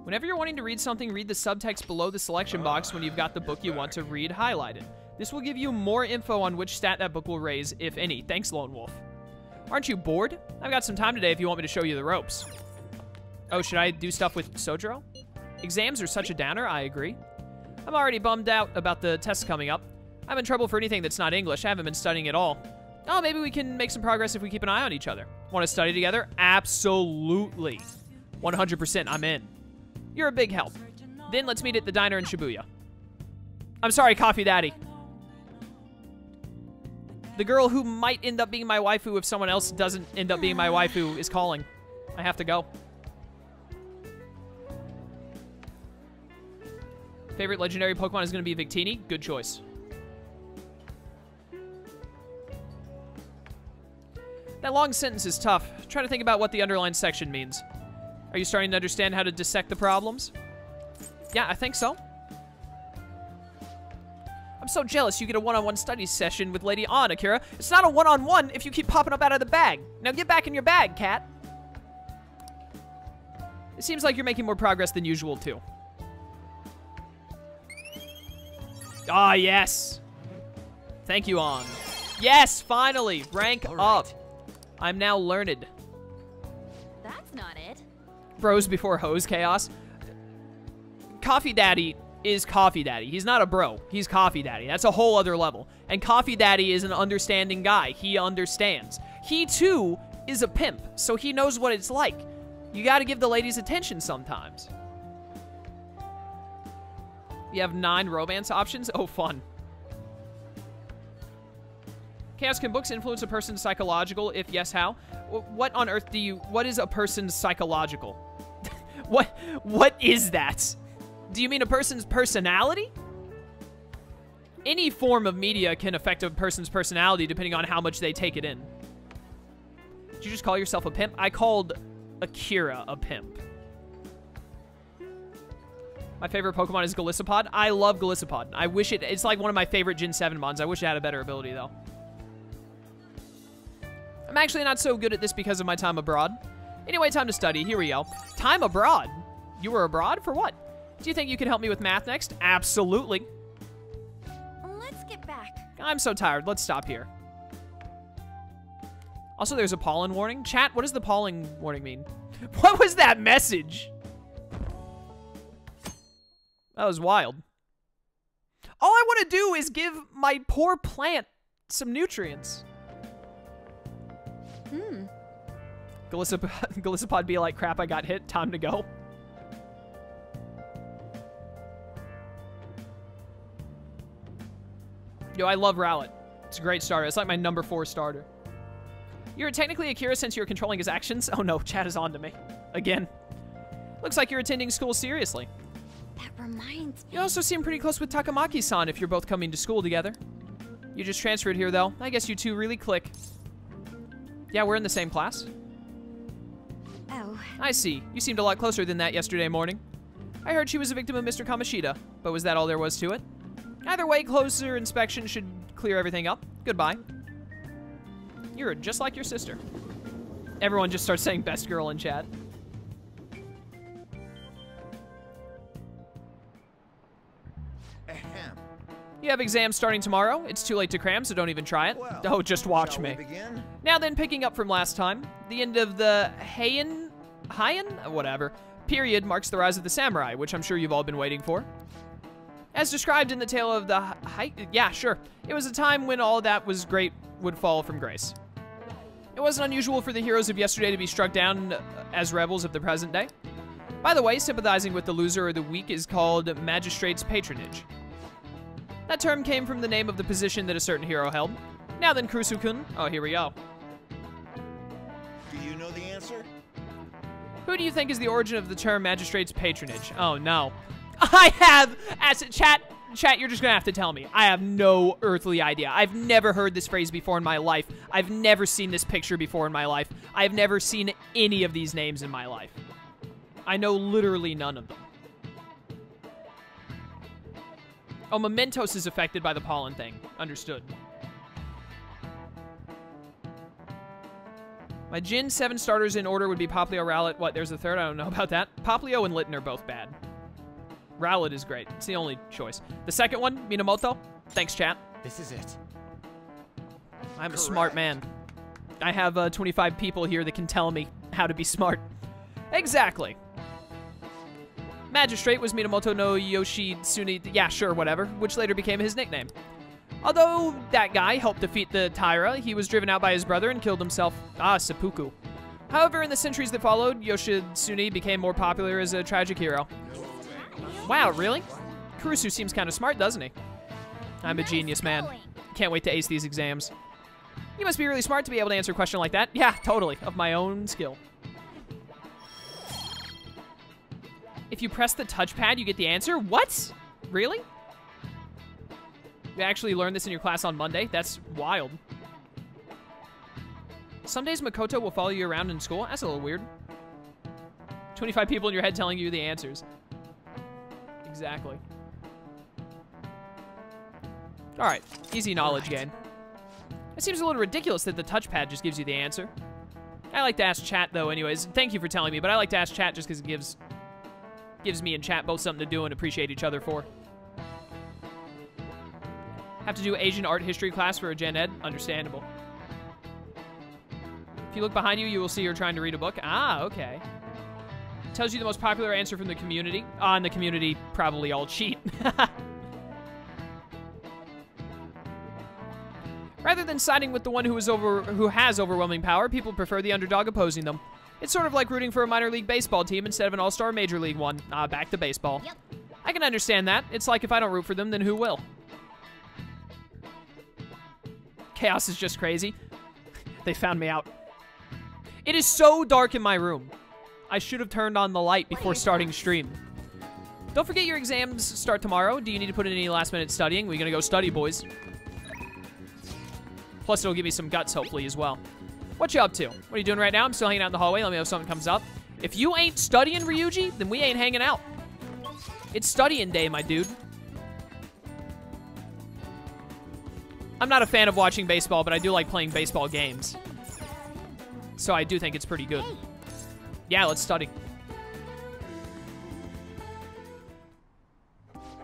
Whenever you're wanting to read something, read the subtext below the selection box when you've got the book you want to read highlighted. This will give you more info on which stat that book will raise, if any. Thanks, Lone Wolf. Aren't you bored? I've got some time today if you want me to show you the ropes. Oh, should I do stuff with Sojiro? Exams are such a downer, I agree. I'm already bummed out about the tests coming up. I'm in trouble for anything that's not English. I haven't been studying at all. Oh, maybe we can make some progress if we keep an eye on each other. Want to study together? Absolutely. 100%, I'm in. You're a big help. Then let's meet at the diner in Shibuya. I'm sorry, Coffee Daddy. The girl who might end up being my waifu if someone else doesn't end up being my waifu is calling. I have to go. Favorite legendary Pokemon is going to be Victini. Good choice. That long sentence is tough. Try to think about what the underlined section means. Are you starting to understand how to dissect the problems? Yeah, I think so. I'm so jealous you get a one-on-one study session with Lady Ann, Akira. It's not a one-on-one if you keep popping up out of the bag. Now get back in your bag, cat. It seems like you're making more progress than usual, too. Ah, yes. Thank you, Ann. Yes, finally. Rank up. I'm now learned. That's not it. Bros before hoes chaos. Coffee Daddy is Coffee Daddy. He's not a bro. He's Coffee Daddy. That's a whole other level. And Coffee Daddy is an understanding guy. He understands. He, too, is a pimp, so he knows what it's like. You gotta give the ladies attention sometimes. You have 9 romance options? Oh, fun. Chaos, can books influence a person's psychological? If yes, how? What on earth do you... What is a person's psychological? What is that? Do you mean a person's personality? Any form of media can affect a person's personality depending on how much they take it in. Did you just call yourself a pimp? I called Akira a pimp. My favorite Pokemon is Golisopod. I love Golisopod. I wish it's like one of my favorite Gen 7 mons. I wish it had a better ability, though. I'm actually not so good at this because of my time abroad. Anyway, time to study. Here we go. Time abroad? You were abroad? For what? Do you think you can help me with math next? Absolutely. Let's get back. I'm so tired. Let's stop here. Also, there's a pollen warning. Chat, what does the pollen warning mean? What was that message? That was wild. All I want to do is give my poor plant some nutrients. Golisopod be like, crap, I got hit. Time to go. Yo, I love Rowlet. It's a great starter. It's like my number 4 starter. You're technically Akira since you're controlling his actions. Oh no, chat is on to me. Again. Looks like you're attending school seriously. That reminds me. You also seem pretty close with Takamaki-san if you're both coming to school together. You just transferred here, though. I guess you two really click. Yeah, we're in the same class. Oh. I see. You seemed a lot closer than that yesterday morning. I heard she was a victim of Mr. Kamoshida, but was that all there was to it? Either way, closer inspection should clear everything up. Goodbye. You're just like your sister. Everyone just starts saying best girl in chat. Ahem. You have exams starting tomorrow. It's too late to cram, so don't even try it. Well, oh, just watch me. Begin? Now then, picking up from last time, the end of the Heian, whatever, period marks the rise of the samurai, which I'm sure you've all been waiting for. As described in the tale of the yeah, sure. It was a time when all that was great would fall from grace. It wasn't unusual for the heroes of yesterday to be struck down as rebels of the present day. By the way, sympathizing with the loser or the weak is called magistrate's patronage. That term came from the name of the position that a certain hero held. Now then, Kurusu-kun. Oh, here we go. Do you know the answer? Who do you think is the origin of the term magistrate's patronage? Oh, no. I have, as chat, you're just gonna have to tell me. I have no earthly idea. I've never heard this phrase before in my life. I've never seen this picture before in my life. I've never seen any of these names in my life. I know literally none of them. Oh, Mementos is affected by the pollen thing. Understood. My Jin 7 starters in order would be Poplio, Rowlet. What, there's a third? I don't know about that. Poplio and Litten are both bad. Rowlet is great. It's the only choice. The second one, Minamoto. Thanks, chat. This is it. I'm a smart man. I have 25 people here that can tell me how to be smart. Exactly. Magistrate was Minamoto no Yoshitsune, yeah, sure, whatever, which later became his nickname. Although that guy helped defeat the Taira, he was driven out by his brother and killed himself. Ah, seppuku. However, in the centuries that followed, Yoshitsune became more popular as a tragic hero. Wow, really? Kurusu seems kind of smart, doesn't he? I'm a genius, man. Can't wait to ace these exams. You must be really smart to be able to answer a question like that. Yeah, totally. Of my own skill. If you press the touchpad, you get the answer? What? Really? You actually learned this in your class on Monday? That's wild. Some days Makoto will follow you around in school? That's a little weird. 25 people in your head telling you the answers. Exactly. Alright, easy knowledge gain. It seems a little ridiculous that the touchpad just gives you the answer. I like to ask chat, though, anyways. Thank you for telling me, but I like to ask chat just because it gives me and chat both something to do and appreciate each other for. Have to do Asian art history class for a gen ed? Understandable. If you look behind you, you will see you're trying to read a book. Ah, okay. Tells you the most popular answer from the community. Ah, and the community probably all cheat. Rather than siding with the one who has overwhelming power, people prefer the underdog opposing them. It's sort of like rooting for a minor league baseball team instead of an all-star major league one. Ah, back to baseball. Yep. I can understand that. It's like if I don't root for them, then who will? Chaos is just crazy. They found me out. It is so dark in my room. I should have turned on the light before starting stream. Don't forget your exams start tomorrow. Do you need to put in any last-minute studying? We're gonna go study, boys. Plus, it'll give me some guts, hopefully, as well. What you up to? What are you doing right now? I'm still hanging out in the hallway. Let me know if something comes up. If you ain't studying, Ryuji, then we ain't hanging out. It's studying day, my dude. I'm not a fan of watching baseball, but I do like playing baseball games. So I do think it's pretty good. Yeah, let's study.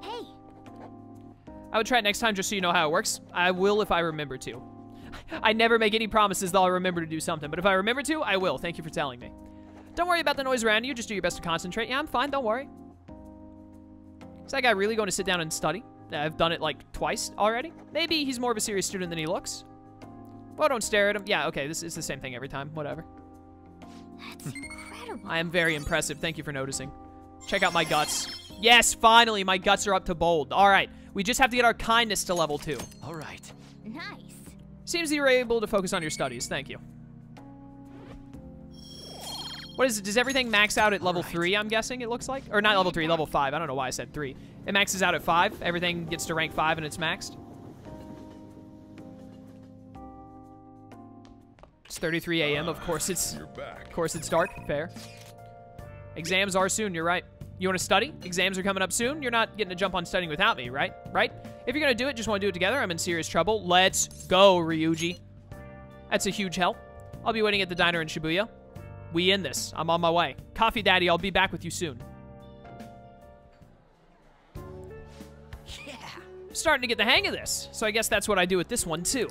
Hey. I would try it next time just so you know how it works. I will if I remember to. I never make any promises that I'll remember to do something, but if I remember to, I will. Thank you for telling me. Don't worry about the noise around you. Just do your best to concentrate. Yeah, I'm fine. Don't worry. Is that guy really going to sit down and study? I've done it like twice already. Maybe he's more of a serious student than he looks. Well, don't stare at him. Yeah, okay, this is the same thing every time. Whatever. That's incredible. I am very impressive. Thank you for noticing. Check out my guts. Yes, finally, my guts are up to bold. All right, we just have to get our kindness to level 2. All right. Nice. Seems that you're able to focus on your studies. Thank you. What is it? Does everything max out at level 3, I'm guessing it looks like? Or not level 3, level 5. I don't know why I said 3. It maxes out at 5. Everything gets to rank 5 and it's maxed. It's 33 a.m. Of course it's dark. Fair. Exams are soon. You're right. You want to study? Exams are coming up soon. You're not getting to jump on studying without me, right? Right? If you're going to do it, just want to do it together. I'm in serious trouble. Let's go, Ryuji. That's a huge help. I'll be waiting at the diner in Shibuya. We in this. I'm on my way. Coffee Daddy, I'll be back with you soon. Yeah. I'm starting to get the hang of this, so I guess that's what I do with this one, too.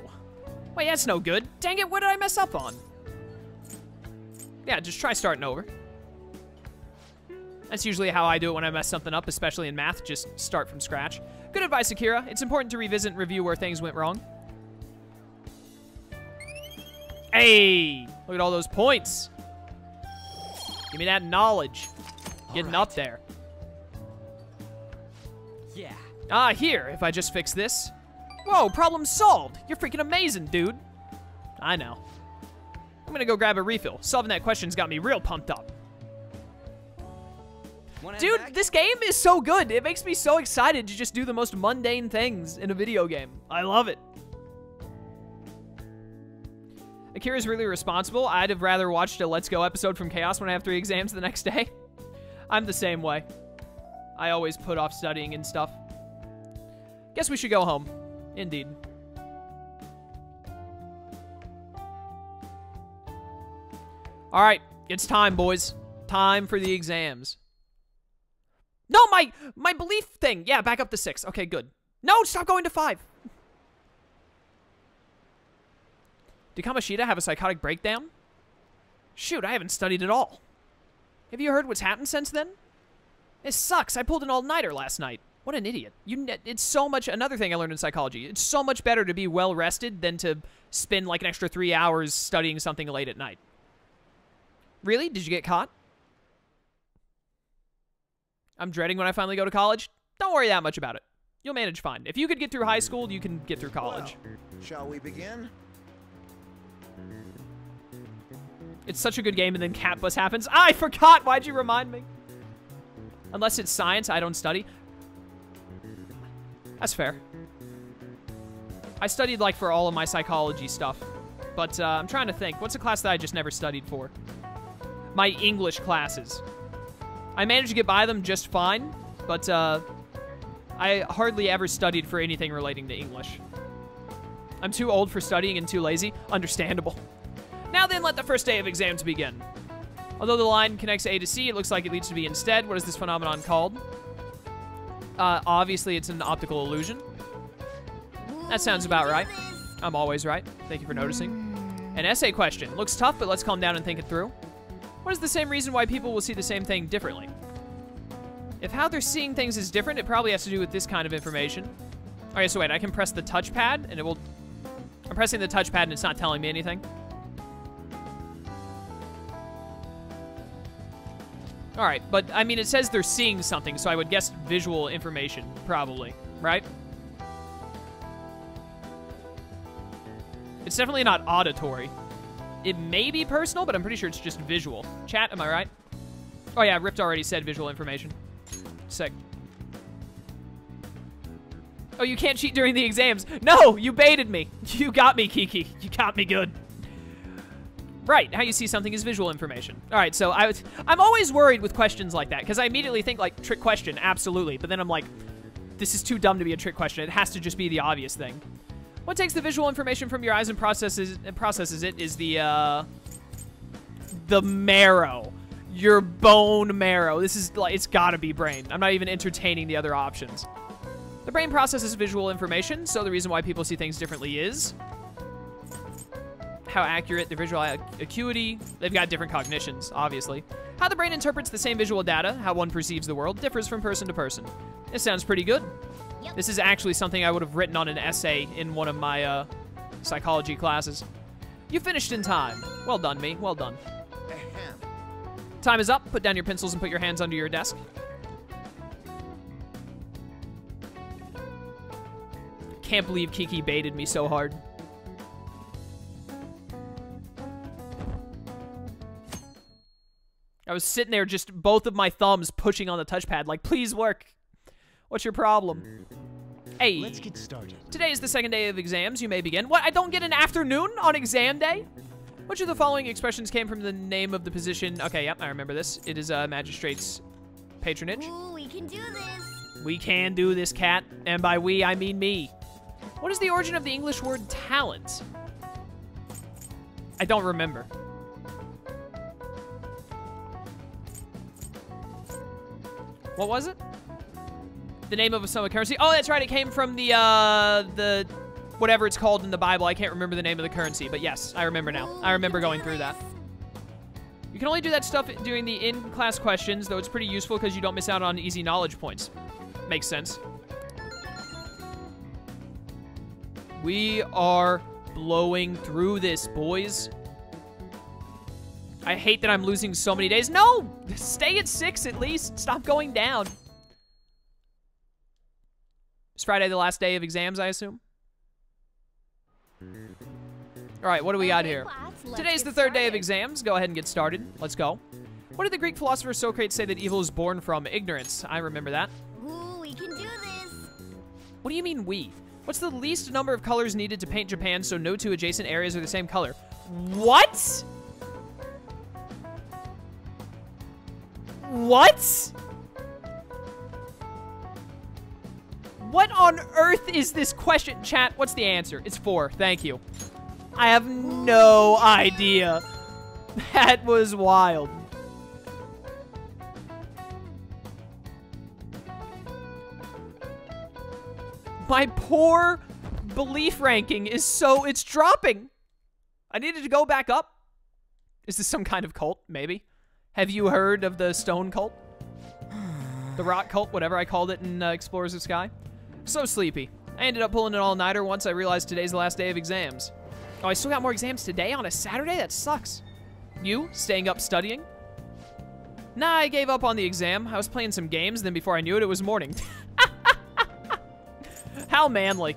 Wait, that's no good. Dang it, what did I mess up on? Yeah, just try starting over. That's usually how I do it when I mess something up, especially in math. Just start from scratch. Good advice, Akira. It's important to revisit and review where things went wrong. Hey, look at all those points. Give me that knowledge. Getting up there. Yeah. Ah, here, if I just fix this. Whoa, problem solved. You're freaking amazing, dude. I know. I'm gonna go grab a refill. Solving that question's got me real pumped up. Dude, this game is so good. It makes me so excited to just do the most mundane things in a video game. I love it. Akira's really responsible. I'd have rather watched a Let's Go episode from Chaos when I have 3 exams the next day. I'm the same way. I always put off studying and stuff. Guess we should go home. Indeed. All right, it's time, boys. Time for the exams. No, my belief thing. Yeah, back up to 6. Okay, good. No, stop going to 5. Did Kamoshida have a psychotic breakdown? Shoot, I haven't studied at all. Have you heard what's happened since then? It sucks. I pulled an all-nighter last night. What an idiot. It's so much... Another thing I learned in psychology. It's so much better to be well-rested than to spend like an extra 3 hours studying something late at night. Really? Did you get caught? I'm dreading when I finally go to college. Don't worry that much about it. You'll manage fine. If you could get through high school, you can get through college. Well, shall we begin? It's such a good game, and then Cat Bus happens. I forgot! Why'd you remind me? Unless it's science, I don't study. That's fair. I studied, like, for all of my psychology stuff. But I'm trying to think. What's a class that I just never studied for? My English classes. I managed to get by them just fine, but I hardly ever studied for anything relating to English. I'm too old for studying and too lazy. Understandable. Now then, let the first day of exams begin. Although the line connects A to C, it looks like it leads to B instead. What is this phenomenon called? Obviously, it's an optical illusion. That sounds about right. I'm always right. Thank you for noticing. An essay question. Looks tough, but let's calm down and think it through. What is the same reason why people will see the same thing differently? If how they're seeing things is different, it probably has to do with this kind of information. Okay, so wait, I can press the touchpad, and it will... I'm pressing the touchpad, and it's not telling me anything. All right, but, I mean, it says they're seeing something, so I would guess visual information, probably, right? It's definitely not auditory. It may be personal, but I'm pretty sure it's just visual. Chat, am I right? Oh, yeah, Ripped already said visual information. Sick. Oh, you can't cheat during the exams. No, you baited me. You got me, Kiki. You got me good. Right, how you see something is visual information. All right, so I'm always worried with questions like that, because I immediately think, like, trick question, absolutely. But then I'm like, this is too dumb to be a trick question. It has to just be the obvious thing. What takes the visual information from your eyes and processes it is the marrow. Your bone marrow. This is, like, it's gotta be brain. I'm not even entertaining the other options. The brain processes visual information, so the reason why people see things differently is how accurate the visual acuity. They've got different cognitions, obviously. How the brain interprets the same visual data, how one perceives the world, differs from person to person. This sounds pretty good. Yep. This is actually something I would have written on an essay in one of my psychology classes. You finished in time. Well done, me. Well done. Ahem. Time is up. Put down your pencils and put your hands under your desk. Can't believe Kiki baited me so hard. I was sitting there just both of my thumbs pushing on the touchpad like, please work. What's your problem? Hey. Let's get started. Today is the second day of exams. You may begin. What? I don't get an afternoon on exam day? Which of the following expressions came from the name of the position? Okay, yep, I remember this. It is a magistrate's patronage. Ooh, we can do this. We can do this, Cat. And by we, I mean me. What is the origin of the English word talent? I don't remember. What was it? The name of a sum of currency. Oh, that's right. It came from the whatever it's called in the Bible. I can't remember the name of the currency, but yes, I remember now. I remember going through that. You can only do that stuff during the in-class questions, though it's pretty useful because you don't miss out on easy knowledge points. Makes sense. We are blowing through this, boys. I hate that I'm losing so many days. No! Stay at 6 at least. Stop going down. Is Friday the last day of exams, I assume? All right, what do we got here? Today's the third day of exams. Go ahead and get started. Let's go. What did the Greek philosopher Socrates say that evil is born from? Ignorance. I remember that. Ooh, we can do this. What do you mean we? What's the least number of colors needed to paint Japan so no two adjacent areas are the same color? What? What? What on earth is this question? Chat, what's the answer? It's 4. Thank you. I have no idea. That was wild. My poor belief ranking is it's dropping. I needed to go back up. Is this some kind of cult? Maybe. Have you heard of the stone cult? The rock cult, whatever I called it in Explorers of Sky. So sleepy. I ended up pulling an all-nighter once I realized today's the last day of exams. Oh, I still got more exams today on a Saturday? That sucks. You? Staying up studying? Nah, I gave up on the exam. I was playing some games, then before I knew it, it was morning. How manly.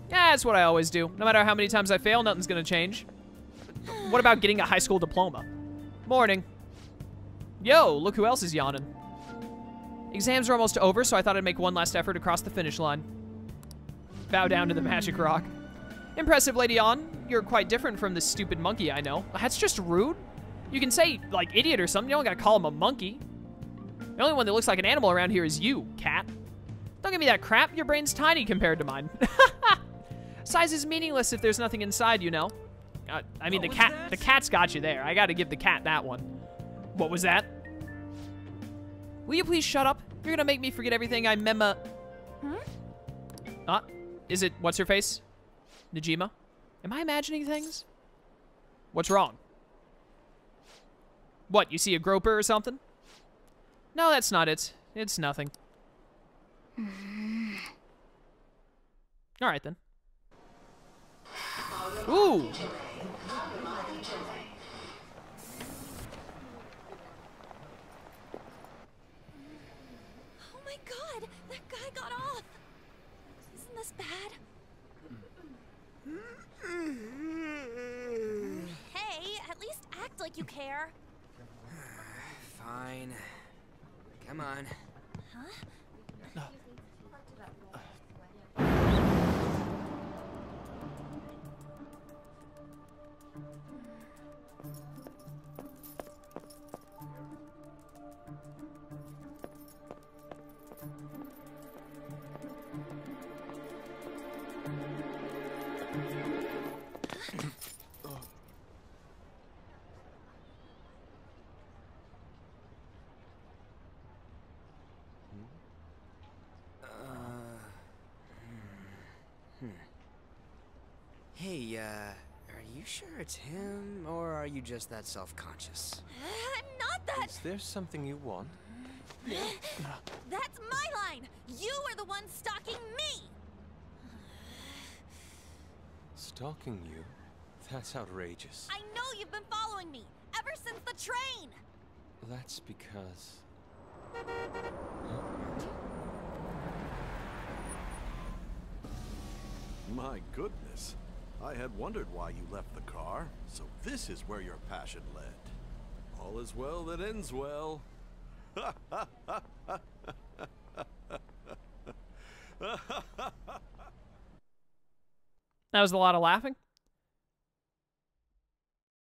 Yeah, that's what I always do. No matter how many times I fail, nothing's gonna change. What about getting a high school diploma? Morning. Yo, look who else is yawning. Exams are almost over, so I thought I'd make one last effort to cross the finish line. Bow down to the magic rock. Impressive, Lady On. You're quite different from this stupid monkey I know. That's just rude. You can say, like, idiot or something. You don't gotta call him a monkey. The only one that looks like an animal around here is you, cat. Don't give me that crap. Your brain's tiny compared to mine. Size is meaningless if there's nothing inside, you know. I mean, the cat's got you there. I gotta give the cat that one. What was that? Will you please shut up? You're gonna make me forget everything I Is it, what's her face? Najima? Am I imagining things? What's wrong? What, you see a groper or something? No, that's not it. It's nothing. All right, then. Ooh! Oh my god, that guy got off. Isn't this bad? Hey, at least act like you care. Fine. Come on. Huh? Hey, are you sure it's him, or are you just that self-conscious? I'm not that. Is there something you want? That's my line. You are the one stalking me. Stalking you? That's outrageous. I know you've been following me ever since the train. That's because... My goodness. I had wondered why you left the car, so this is where your passion led. All is well that ends well. That was a lot of laughing.